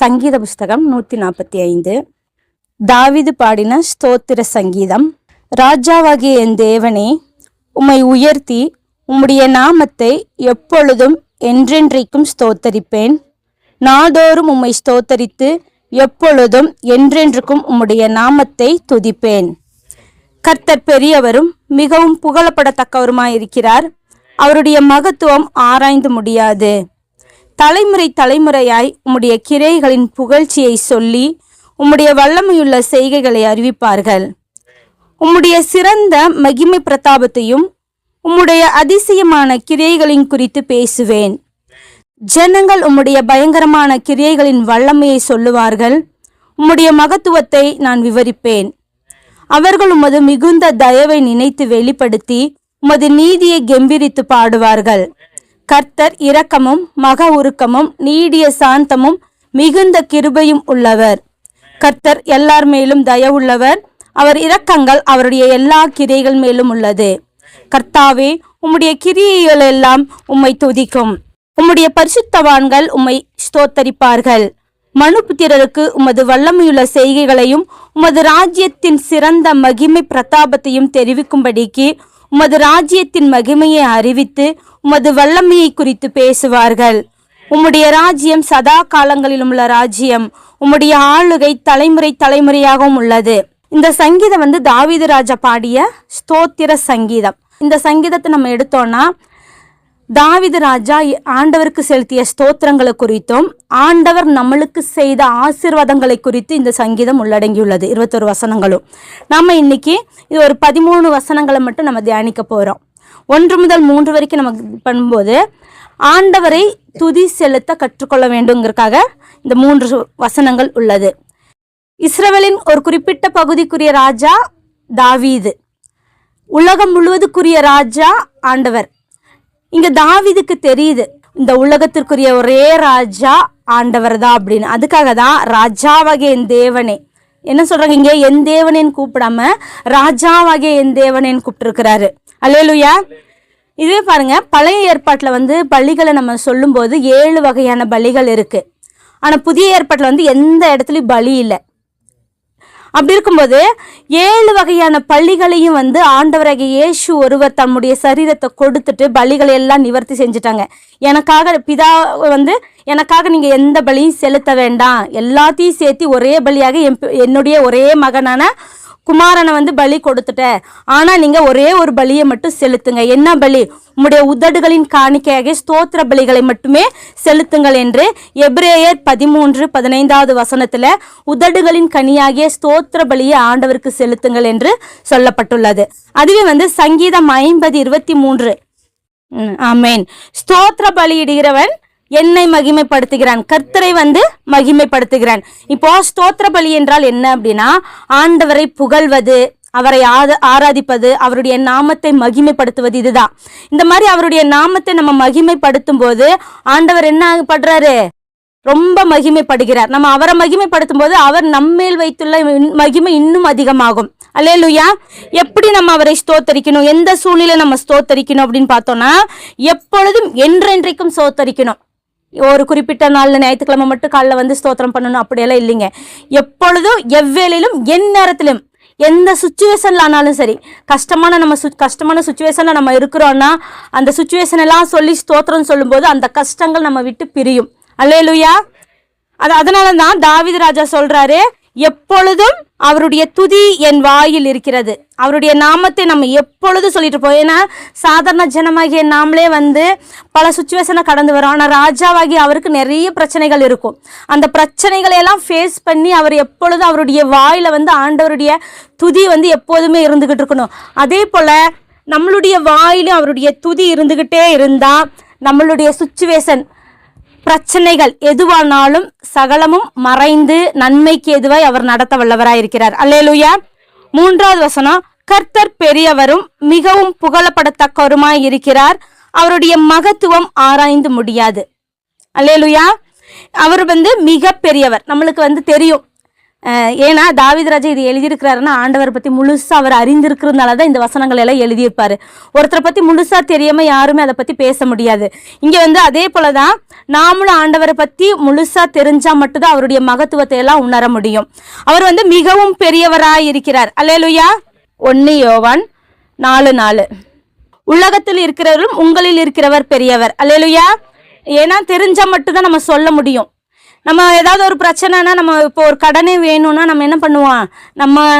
சங்கீத புஸ்தகம் 145. தாவீது பாடின ஸ்தோத்திர சங்கீதம். ராஜாவாகிய என் தேவனே, உம்மை உயர்த்தி உம்முடைய நாமத்தை எப்பொழுதும் என்றென்றைக்கும் ஸ்தோத்தரிப்பேன். நாள்தோறும் உம்மை ஸ்தோத்தரித்து எப்பொழுதும் என்றென்றுக்கும் உம்முடைய நாமத்தை துதிப்பேன். கர்த்தர் பெரியவரும் மிகவும் புகழப்படத்தக்கவருமாயிருக்கிறார். அவருடைய மகத்துவம் ஆராய்ந்து முடியாது. தலைமுறை தலைமுறையாய் உம்முடைய கிரைகளின் புகழ்ச்சியை சொல்லி உம்முடைய வல்லமையுள்ள செய்கைகளை அறிவிப்பார்கள். உம்முடைய சிறந்த மகிமை பிரதாபத்தையும் உம்முடைய அதிசயமான கிரியைகளின் குறித்து பேசுவேன். ஜனங்கள் உம்முடைய பயங்கரமான கிரியைகளின் வல்லமையை சொல்லுவார்கள். உம்முடைய மகத்துவத்தை நான் விவரிப்பேன். அவர்கள் உமது மிகுந்த தயவை நினைத்து வெளிப்படுத்தி உமது நீதியை கெம்பீரித்து பாடுவார்கள். கர்த்தர் இரக்கமும் மக உருக்கமும் நீடிய சாந்தமும் மிகுந்த கிருபையும் உள்ளவர். கர்த்தர் எல்லார் மேலும் தயவுள்ளவர். அவர் இரக்கங்கள் அவருடைய எல்லா கிரியைகள் மேலும் உள்ளது. கர்த்தாவே, உம்முடைய கிரியைகள் எல்லாம் உம்மை துதிக்கும். உம்முடைய பரிசுத்தவான்கள் உம்மை ஸ்தோத்தரிப்பார்கள். மனுபுத்திரருக்கு உமது வல்லமையுள்ள செய்கைகளையும் உமது ராஜ்யத்தின் சிறந்த மகிமை பிரதாபத்தையும் தெரிவிக்கும்படிக்கு உமது ராஜ்யத்தின் மகிமையை அறிவித்து உமது வல்லமையை குறித்து பேசுவார்கள். உம்முடைய ராஜ்யம் சதா காலங்களிலும் உள்ள ராஜ்யம். உம்முடைய ஆளுகை தலைமுறை தலைமுறையாகவும் உள்ளது. இந்த சங்கீதம் தாவீது ராஜா பாடிய ஸ்தோத்திர சங்கீதம். இந்த சங்கீதத்தை நம்ம எடுத்தோம்னா தாவீது ராஜா ஆண்டவருக்கு செலுத்திய ஸ்தோத்திரங்களை குறித்தும் ஆண்டவர் நம்மளுக்கு செய்த ஆசீர்வாதங்களை குறித்து இந்த சங்கீதம் உள்ளடங்கியுள்ளது. 21 வசனங்களும். நம்ம இன்னைக்கு இது ஒரு 13 வசனங்களை மட்டும் நம்ம தியானிக்க போறோம். 1 முதல் 3 வரைக்கும் நம்ம பண்ணும்போது ஆண்டவரை துதி செலுத்த கற்றுக்கொள்ள வேண்டுங்கிறதுக்காக இந்த 3 வசனங்கள் உள்ளது. இஸ்ரவேலின் ஒரு குறிப்பிட்ட பகுதிக்குரிய ராஜா தாவீது, உலகம் முழுவதுக்குரிய ராஜா ஆண்டவர். இங்க தாவீதுக்கு தெரியுது இந்த உலகத்திற்குரிய ஒரே ராஜா ஆண்டவர் தான் அப்படின்னு. அதுக்காக தான் ராஜாவாகிய என் தேவனே என்ன சொல்றாங்க, இங்க என் தேவனேன்னு கூப்பிடாம ராஜாவாகிய என் தேவனேன்னு கூப்பிட்டு இருக்கிறாரு. அல்லேலூயா. இதே பாருங்க, பழைய ஏற்பாட்டுல பலிகளை நம்ம சொல்லும் போது 7 வகையான பலிகள் இருக்கு. ஆனா புதிய ஏற்பாட்டுல எந்த இடத்துலயும் பலி இல்லை. அப்படி இருக்கும்போது 7 வகையான பலிகளையும் ஆண்டவராகிய இயேசு ஒருவர் தம்முடைய சரீரத்தை கொடுத்துட்டு பலிகளை எல்லாம் நிவர்த்தி செஞ்சுட்டாங்க. எனக்காக பிதா எனக்காக நீங்க எந்த பலியும் செலுத்த வேண்டாம், எல்லாத்தையும் சேர்த்து ஒரே பலியாக என்னுடைய ஒரே மகனான குமாரனை பலி கொடுத்துட்டேன். ஆனா நீங்க ஒரே ஒரு பலியை மட்டும் செலுத்துங்க. என்ன பலி? உம்முடைய உதடுகளின் காணிக்கையாக ஸ்தோத்திர பலிகளை மட்டுமே செலுத்துங்கள் என்று எபிரேயர் 13:15 வசனத்துல உதடுகளின் கனியாகிய ஸ்தோத்திர பலியை ஆண்டவருக்கு செலுத்துங்கள் என்று சொல்லப்பட்டுள்ளது. அதுவே சங்கீதம் 50:23. ஆமேன். ஸ்தோத்திர பலியிடுகிறவன் என்னை மகிமைப்படுத்துகிறான், கர்த்தரை மகிமைப்படுத்துகிறான். இப்போ ஸ்தோத்திர பலி என்றால் என்ன அப்படின்னா, ஆண்டவரை புகழ்வது, அவரை ஆராதிப்பது, அவருடைய நாமத்தை மகிமைப்படுத்துவது. இதுதான். இந்த மாதிரி அவருடைய நாமத்தை நம்ம மகிமைப்படுத்தும் போது ஆண்டவர் என்ன பண்றாரு? ரொம்ப மகிமைப்படுகிறார். நம்ம அவரை மகிமைப்படுத்தும் போது அவர் நம்மேல் வைத்துள்ள மகிமை இன்னும் அதிகமாகும். அல்லேலூயா. எப்படி நம்ம அவரை ஸ்தோத்தரிக்கணும், எந்த சூழ்நிலை நம்ம ஸ்தோத்தரிக்கணும் அப்படின்னு பார்த்தோம்னா, எப்பொழுதும் என்றென்றைக்கும் ஸ்தோத்தரிக்கணும். ஒரு குறிப்பிட்ட நாள்ல ஞாயிற்றுக்கிழமை மட்டும் காலைல ஸ்தோத்திரம் பண்ணணும் அப்படியெல்லாம் இல்லைங்க. எப்பொழுதும் எவ்வேளையிலும் என் நேரத்திலும் எந்த சுச்சுவேஷன்ல ஆனாலும் சரி, கஷ்டமான சுச்சுவேஷன்ல நம்ம இருக்கிறோம்னா அந்த சுச்சுவேஷன் எல்லாம் சொல்லி ஸ்தோத்திரம் சொல்லும் போது அந்த கஷ்டங்கள் நம்ம விட்டு பிரியும். அல்லேலூயா. அதனாலதான் தாவீது ராஜா சொல்றாரு, எப்பொழுதும் அவருடைய துதி என் வாயில் இருக்கிறது. அவருடைய நாமத்தை நம்ம எப்பொழுதும் சொல்லிட்டு இருப்போம். ஏன்னா சாதாரண ஜனமாகிய நாமளே பல சுச்சுவேஷனை கடந்து வரோம். ஆனால் ராஜாவாகி அவருக்கு நிறைய பிரச்சனைகள் இருக்கும். அந்த பிரச்சனைகளை எல்லாம் ஃபேஸ் பண்ணி அவர் எப்பொழுதும் அவருடைய வாயில ஆண்டவருடைய துதி எப்போதுமே இருந்துகிட்டு இருக்கணும். அதே போல நம்மளுடைய வாயிலும் அவருடைய துதி இருந்துகிட்டே இருந்தா நம்மளுடைய சுச்சுவேஷன் பிரச்சனைகள் எதுவானாலும் சகலமும் மறைந்து நன்மைக்கு எதுவாய் அவர் நடத்த வல்லவராயிருக்கிறார். அல்லேலூயா. 3வது வசனம், கர்த்தர் பெரியவரும் மிகவும் புகழப்படத்தக்கவருமாய் இருக்கிறார். அவருடைய மகத்துவம் ஆராய்ந்து முடியாது. அல்லேலூயா. அவர் மிக பெரியவர். நம்மளுக்கு தெரியும் ஏன்னா தாவீது ராஜா இது எழுதியிருக்கிறாருன்னா ஆண்டவரை பற்றி முழுசாக அவர் அறிந்திருக்கிறதுனால தான் இந்த வசனங்கள் எல்லாம் எழுதியிருப்பாரு. ஒருத்தரை பற்றி முழுசாக தெரியாமல் யாருமே அதை பற்றி பேச முடியாது. இங்கே வந்து அதே போல தான் நாமளும் ஆண்டவரை பற்றி முழுசாக தெரிஞ்சால் மட்டும்தான் அவருடைய மகத்துவத்தை எல்லாம் உணர முடியும். அவர் வந்து மிகவும் பெரியவராய் இருக்கிறார். அல்லேலூயா. 1 யோவான் 4:4 உலகத்தில் இருக்கிறவரும் உங்களில் இருக்கிறவர் பெரியவர். அல்லேலூயா. ஏன்னா தெரிஞ்சால் மட்டும்தான் நம்ம சொல்ல முடியும். நம்ம ஏதாவது ஒரு பிரச்சனைனா, நம்ம இப்போ ஒரு கடனே வேணும்னா நம்ம என்ன பண்ணுவோம்,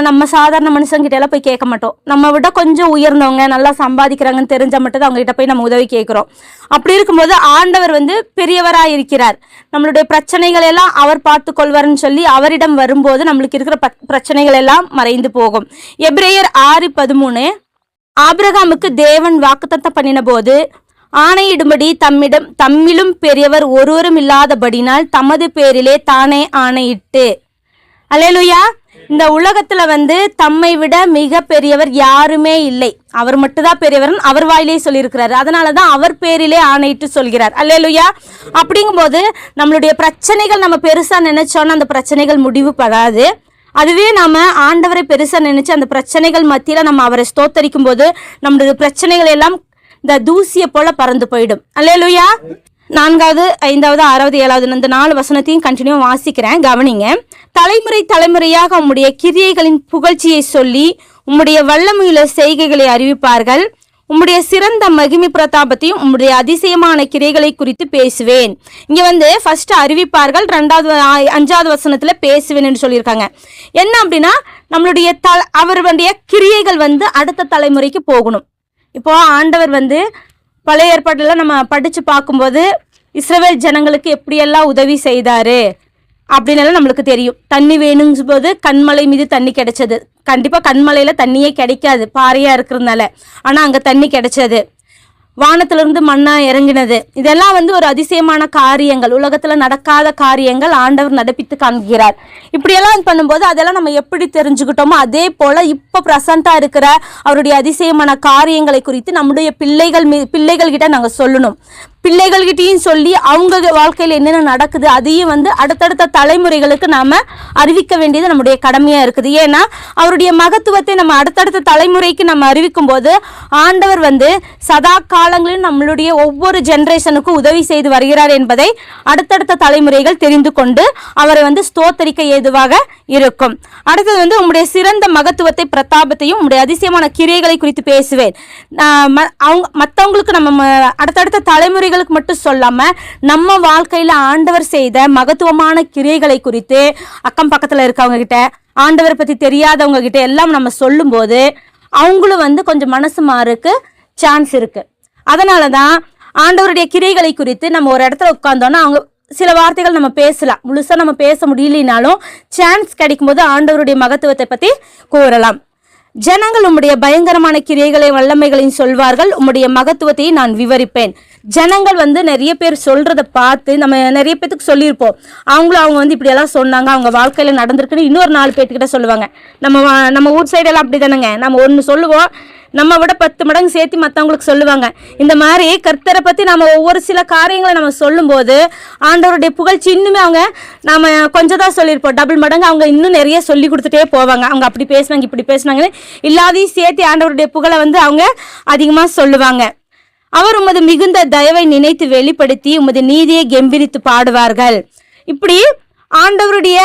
நம்ம சாதாரண மனுஷங்கிட்ட எல்லாம் போய் கேட்க மாட்டோம். நம்ம விட கொஞ்சம் உயர்ந்தவங்க நல்லா சம்பாதிக்கிறாங்கன்னு தெரிஞ்ச மட்டும் அவங்க கிட்ட போய் நம்ம உதவி கேட்குறோம். அப்படி இருக்கும்போது ஆண்டவர் வந்து பெரியவராக இருக்கிறார். நம்மளுடைய பிரச்சனைகள் எல்லாம் அவர் பார்த்து கொள்வார்னு சொல்லி அவரிடம் வரும்போது நம்மளுக்கு இருக்கிற பிரச்சனைகள் எல்லாம் மறைந்து போகும். எபிரேயர் 6:13 ஆபிரகாமுக்கு தேவன் வாக்குத்தத்தம் பண்ணின போது ஆணையிடும்படி தம்மிலும் பெரியவர் ஒருவரும் இல்லாதபடினால் தமது பேரிலே தானே ஆணையிட்டு. அல்லேலூயா. இந்த உலகத்துல வந்து தம்மை விட மிக பெரியவர் யாருமே இல்லை, அவர் மட்டும்தான் பெரியவர் அவர் வாயிலே சொல்லியிருக்கிறாரு. அதனாலதான் அவர் பேரிலே ஆணையிட்டு சொல்கிறார். அல்லேலூயா. அப்படிங்கும்போது நம்மளுடைய பிரச்சனைகள் நம்ம பெருசா நினைச்சோன்னா அந்த பிரச்சனைகள் முடிவு படாது. அதுவே நாம ஆண்டவரை பெருசா நினைச்சு அந்த பிரச்சனைகள் மத்தியில நம்ம அவரை ஸ்தோத்தரிக்கும் போது நம்மளுடைய பிரச்சனைகள் எல்லாம் இந்த தூசியை போல பறந்து போயிடும். அல்லேலூயா. 4வது 5வது 6வது 7வது இந்த 4 வசனத்தையும் கண்டினியூ வாசிக்கிறேன், கவனிங்க. தலைமுறை தலைமுறையாக உம்முடைய கிரியைகளின் புகழ்ச்சியை சொல்லி உம்முடைய வல்லமையுள்ள செய்கைகளை அறிவிப்பார்கள். உம்முடைய சிறந்த மகிமை பிரதாபத்தையும் உம்முடைய அதிசயமான கிரைகளை குறித்து பேசுவேன். இங்க வந்து ஃபர்ஸ்ட் அறிவிப்பார்கள், 5வது வசனத்துல பேசுவேன் என்று சொல்லியிருக்காங்க. என்ன அப்படின்னா நம்மளுடைய அவருடைய கிரியைகள் வந்து அடுத்த தலைமுறைக்கு போகணும். இப்போ ஆண்டவர் வந்து பழைய ஏற்பாட்டுல நம்ம படிச்சு பார்க்கும்போது இஸ்ரவேல் ஜனங்களுக்கு எப்படியெல்லாம் உதவி செய்தாரு அப்படின்னு நம்மளுக்கு தெரியும். தண்ணி வேணுங்கும் போது கண்மலை மீது தண்ணி கிடைச்சது. கண்டிப்பா கண்மலையில தண்ணியே கிடைக்காது, பாறையா இருக்கிறதுனால. ஆனா அங்க தண்ணி கிடைச்சது. வானத்திலிருந்து மண்ணா இறங்கினது. இதெல்லாம் வந்து ஒரு அதிசயமான காரியங்கள், உலகத்துல நடக்காத காரியங்கள் ஆண்டவர் நடப்பித்து காண்கிறார். இப்படியெல்லாம் பண்ணும்போது அதெல்லாம் நம்ம எப்படி தெரிஞ்சுக்கிட்டோமோ அதே போல இப்ப பிரசண்டா இருக்கிற அவருடைய அதிசயமான காரியங்களை குறித்து நம்முடைய பிள்ளைகள் கிட்ட நாங்க சொல்லணும். பிள்ளைகள்கிட்டையும் சொல்லி அவங்க வாழ்க்கையில் என்னென்ன நடக்குது அதையும் வந்து அடுத்தடுத்த தலைமுறைகளுக்கு நாம அறிவிக்க வேண்டியது நம்முடைய கடமையா இருக்குது. ஏன்னா அவருடைய மகத்துவத்தை நம்ம அடுத்தடுத்த தலைமுறைக்கு நம்ம அறிவிக்கும் போது ஆண்டவர் வந்து சதா காலங்களிலும் நம்மளுடைய ஒவ்வொரு ஜெனரேஷனுக்கும் உதவி செய்து வருகிறார் என்பதை அடுத்தடுத்த தலைமுறைகள் தெரிந்து கொண்டு அவரை வந்து ஸ்தோத்தரிக்க ஏதுவாக இருக்கும். அடுத்தது வந்து உங்களுடைய சிறந்த மகத்துவத்தை பிரதாபத்தையும் உங்களுடைய அதிசயமான கிரியைகளை குறித்து பேசுவேன். மற்றவங்களுக்கு நம்ம அடுத்தடுத்த தலைமுறைகள் மட்டும் சொல்லாம நம்ம வாழ்க்கையில ஆண்டவர் செய்த மகத்துவமான கிரியைகளை குறித்து அக்கம் பக்கத்துல இருக்கவங்க கிட்ட, ஆண்டவரை பத்தி தெரியாதவங்க கிட்ட எல்லாம் நம்ம சொல்லும் போது அவங்களும் வந்து கொஞ்சம் மனசு மாறுக்கு சான்ஸ் இருக்கு. அதனாலதான் ஆண்டவருடைய கிரியைகளை குறித்து நம்ம ஒரு இடத்துல உட்கார்ந்தோம்னா அவங்க சில வார்த்தைகள் நம்ம பேசலாம், முழுசா நம்ம பேச முடியலனாலும் சான்ஸ் கிடைக்கும் போது ஆண்டவருடைய மகத்துவத்தை பத்தி கூறலாம். ஜனங்கள் உம்முடைய பயங்கரமான கிரியைகளை வல்லமைகளையும் சொல்வார்கள், உம்முடைய மகத்துவத்தை நான் விவரிப்பேன். ஜனங்கள் வந்து நிறைய பேர் சொல்றதை பார்த்து நம்ம நிறைய பேத்துக்கு சொல்லியிருப்போம். அவங்க வந்து இப்படி எல்லாம் சொன்னாங்க, அவங்க வாழ்க்கையில நடந்திருக்குன்னு இன்னொரு 4 பேர்த்துக்கிட்ட சொல்லுவாங்க. நம்ம ஊர் சைடெல்லாம் அப்படி தானேங்க. நம்ம ஒன்று சொல்லுவோம், நம்ம விட 10 மடங்கு சேர்த்து மற்றவங்களுக்கு சொல்லுவாங்க. இந்த மாதிரி கர்த்தரை பற்றி நம்ம ஒவ்வொரு சில காரியங்களை நம்ம சொல்லும்போது ஆண்டவருடைய புகழ்ச்சி இன்னுமே நம்ம கொஞ்சம் தான் சொல்லியிருப்போம், டபுள் மடங்கு அவங்க இன்னும் நிறைய சொல்லி கொடுத்துட்டே போவாங்க. அவங்க அப்படி பேசினாங்க இப்படி பேசினாங்கன்னு இல்லாதையும் சேர்த்து ஆண்டவருடைய புகழை வந்து அவங்க அதிகமாக சொல்லுவாங்க. அவர் உமது மிகுந்த தயவை நினைத்து வெளிப்படுத்தி உமது நீதியை கெம்பீரித்து பாடுவார்கள். இப்படி ஆண்டவருடைய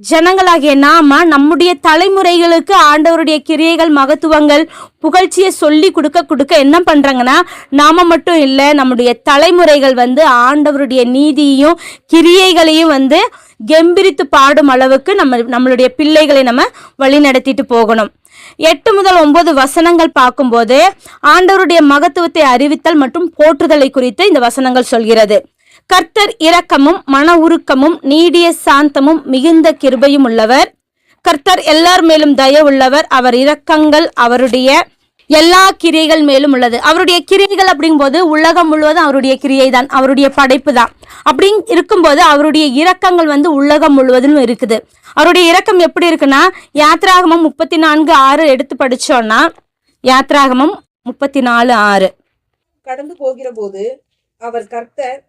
ஜனங்களாகிய நாம நம்முடைய தலைமுறைகளுக்கு ஆண்டவருடைய கிரியைகள் மகத்துவங்கள் புகழ்ச்சியை சொல்லி கொடுக்க என்ன பண்றாங்கன்னா, நாம மட்டும் இல்லை நம்முடைய தலைமுறைகள் வந்து ஆண்டவருடைய நீதியையும் கிரியைகளையும் வந்து கெம்பீரித்து பாடும் அளவுக்கு நம்மளுடைய பிள்ளைகளை நம்ம வழி நடத்திட்டு போகணும். 8 முதல் 9 வசனங்கள் பார்க்கும்போது ஆண்டவருடைய மகத்துவத்தை அறிவித்தல் மற்றும் போற்றுதலை குறித்து இந்த வசனங்கள் சொல்கிறது. கர்த்தர் இரக்கமும் மன உருக்கமும் நீடிய சாந்தமும் மிகுந்த கிருபையும் உள்ளவர். கர்த்தர் எல்லார் மேலும் தயவுள்ளவர். அவர் இரக்கங்கள் அவருடைய எல்லா கிரியைகள் மேலும் உள்ளது. அவருடைய கிரியைகள் அப்படிங்கும்போது உலகம் முழுவதும் அவருடைய கிரியை தான், அவருடைய படைப்பு தான். அப்படி இருக்கும்போது அவருடைய இரக்கங்கள் வந்து உலகம் முழுவதும் இருக்குது. அவருடைய இரக்கம் எப்படி இருக்குன்னா, யாத்ராகமம் 34:6 எடுத்து படிச்சோம்னா, யாத்ராகமம் 34:6 கடந்து போகிற போது அவர் கர்த்தர்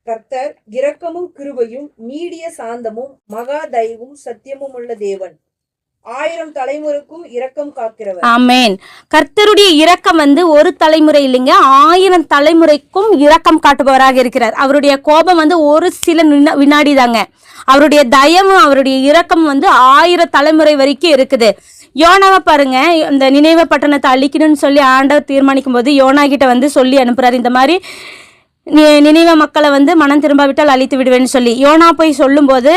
கர்த்தர் இரக்கமும் கிருபையும் நீடிய சாந்தமும் மகா தயவும் சத்தியமும் உள்ள தேவன், 1000 தலைமுறைக்கும் இரக்கம் காக்கிறவர். ஆமென். கர்த்தருடைய இரக்கம் ஒரு தலைமுறை இல்லைங்க, 1000 தலைமுறைக்கும் இரக்கம் காட்டுபவராக இருக்கிறார். அவருடைய கோபம் ஒரு சில வினாடி தாங்க. அவருடைய தயவும் அவருடைய இரக்கம் 1000 தலைமுறை வரைக்கும் இருக்குது. யோனாவை பாருங்க, இந்த நினைவே பட்டணத்தை அழிக்கணும்னு சொல்லி ஆண்டவர் தீர்மானிக்கும் போது யோனா கிட்ட சொல்லி அனுப்புறாரு, இந்த மாதிரி நினைவே மக்களை மனம் திரும்பாவிட்டால் அழித்து விடுவேன்னு சொல்லி. யோனா போய் சொல்லும்போது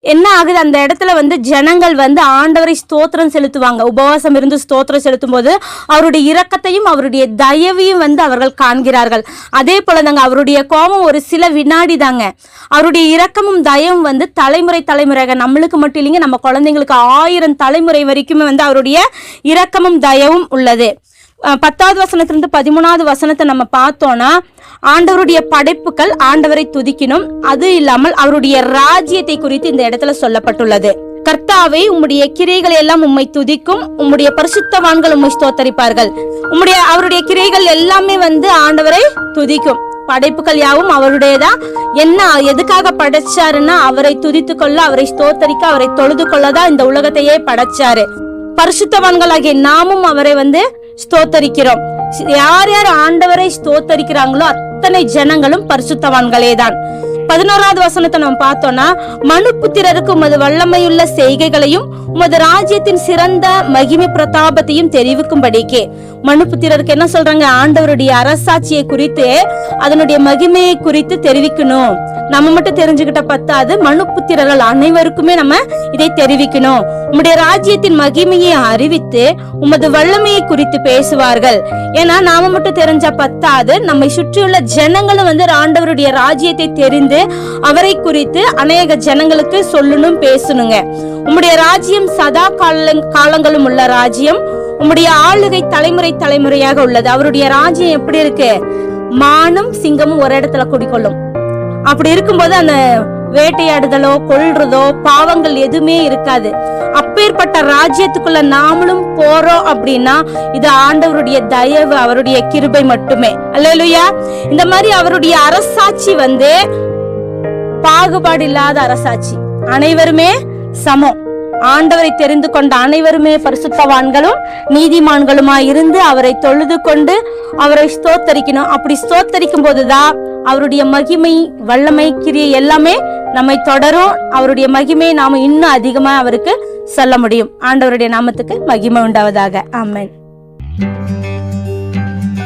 என்ன ஆகுது, அந்த இடத்துல ஜனங்கள் ஆண்டவரை ஸ்தோத்திரம் செலுத்துவாங்க. உபவாசம் இருந்து ஸ்தோத்திரம் செலுத்தும் போது அவருடைய இரக்கத்தையும் அவருடைய தயவையும் அவர்கள் காண்கிறார்கள். அதே போலதாங்க அவருடைய கோபம் ஒரு சில வினாடி தாங்க. அவருடைய இரக்கமும் தயவும் தலைமுறை தலைமுறையாக, நம்மளுக்கு மட்டும் இல்லைங்க, நம்ம குழந்தைங்களுக்கு 1000 தலைமுறை வரைக்குமே அவருடைய இரக்கமும் தயவும் உள்ளது. 10வது வசனத்திலிருந்து 13வது வசனத்தை நம்ம பார்த்தோம்னா, ஆண்டவருடைய படைப்புகள் ஆண்டவரை துதிக்கணும், அது இல்லாமல் அவருடைய ராஜ்யத்தை குறித்து இந்த இடத்துல சொல்லப்பட்டுள்ளது. கர்த்தாவே, உம்முடைய கிரைகள் எல்லாம் உம்மை துதிக்கும், உம்முடைய பரிசுத்தவான்கள் உம்மை ஸ்தோத்தரிப்பார்கள். அவருடைய கிரைகள் எல்லாமே ஆண்டவரை துதிக்கும். படைப்புகள் யாவும் அவருடையதான். என்ன எதுக்காக படைச்சாருன்னா, அவரை துதித்து கொள்ள, அவரை ஸ்தோத்தரிக்க, அவரை தொழுது கொள்ளதான் இந்த உலகத்தையே படைச்சாரு. பரிசுத்தவான்களாகிய நாமும் அவரை ஸ்தோத்தரிக்கிறோம். யார் யார் ஆண்டவரை ஸ்தோத்தரிக்கிறாங்களோ அத்தனை ஜனங்களும் பரிசுத்தவான்களே தான். 11வது வசனத்தை நம்ம பார்த்தோம்னா, மனுபுத்திரருக்கு உமது வல்லமையுள்ள செய்கைகளையும் உமது ராஜ்யத்தின் சிறந்த மகிமை பிரதாபத்தையும் தெரிவிக்கும்படிக்கே. மனுபுத்திரருக்கு என்ன சொல்றாங்க, ஆண்டவருடைய அரசாட்சியை குறித்து, அதனுடைய மகிமையை குறித்து தெரிவிக்கணும். நம்ம மட்டும் தெரிஞ்சுக்கிட்ட பத்தாது, மனுபுத்திரர்கள் அனைவருக்குமே நம்ம இதை தெரிவிக்கணும். உம்முடைய ராஜ்யத்தின் மகிமையை அறிவித்து உமது வல்லமையை குறித்து பேசுவார்கள். ஏன்னா நாம மட்டும் தெரிஞ்சா பத்தாது, நம்மை சுற்றியுள்ள ஜனங்களும் ஆண்டவருடைய ராஜ்யத்தை தெரிந்து அவரை குறித்து அநேக ஜனங்களுக்கு சொல்லணும், பேசணுங்க. உம்முடைய ராஜ்யம் சதா காலங்களும் உள்ள ராஜ்யம், உம்முடைய ஆளுகை தலைமுறை தலைமுறையாக உள்ளது. அவருடைய ராஜ்யம் எப்படி இருக்கு, மானும் சிங்கமும் ஒரு இடத்துல குடிக்கொள்ளும். அப்படி இருக்கும்போது அந்த வேட்டையாடுதலோ கொல்றதோ பாவங்கள் எதுவுமே இருக்காது. அப்பேற்பட்ட ராஜ்யத்துக்குள்ள நாமளும் போறோம் அப்படின்னா இது ஆண்டவருடைய தயவு, அவருடைய கிருபை மட்டுமே. அல்லேலூயா. இந்த மாதிரி அவருடைய அரசாட்சி பாகுபாடு இல்லாத அரசாட்சி, அனைவருமே சமம். ஆண்டவரை தெரிந்து கொண்ட அனைவருமே பரிசுத்தவான்களும் நீதிமான்களுமா இருந்து அவரை தொழுது கொண்டு அவரை ஸ்தோத்தரிக்கணும். அப்படி ஸ்தோத்தரிக்கும் போதுதான் அவருடைய மகிமை, வல்லமை, கிரியை எல்லாமே நம்மை தொடரும். அவருடைய மகிமையை நாம இன்னும் அதிகமா அவருக்கு சொல்ல முடியும். ஆண்டவருடைய நாமத்துக்கு மகிமை உண்டாவதாக. ஆமென்.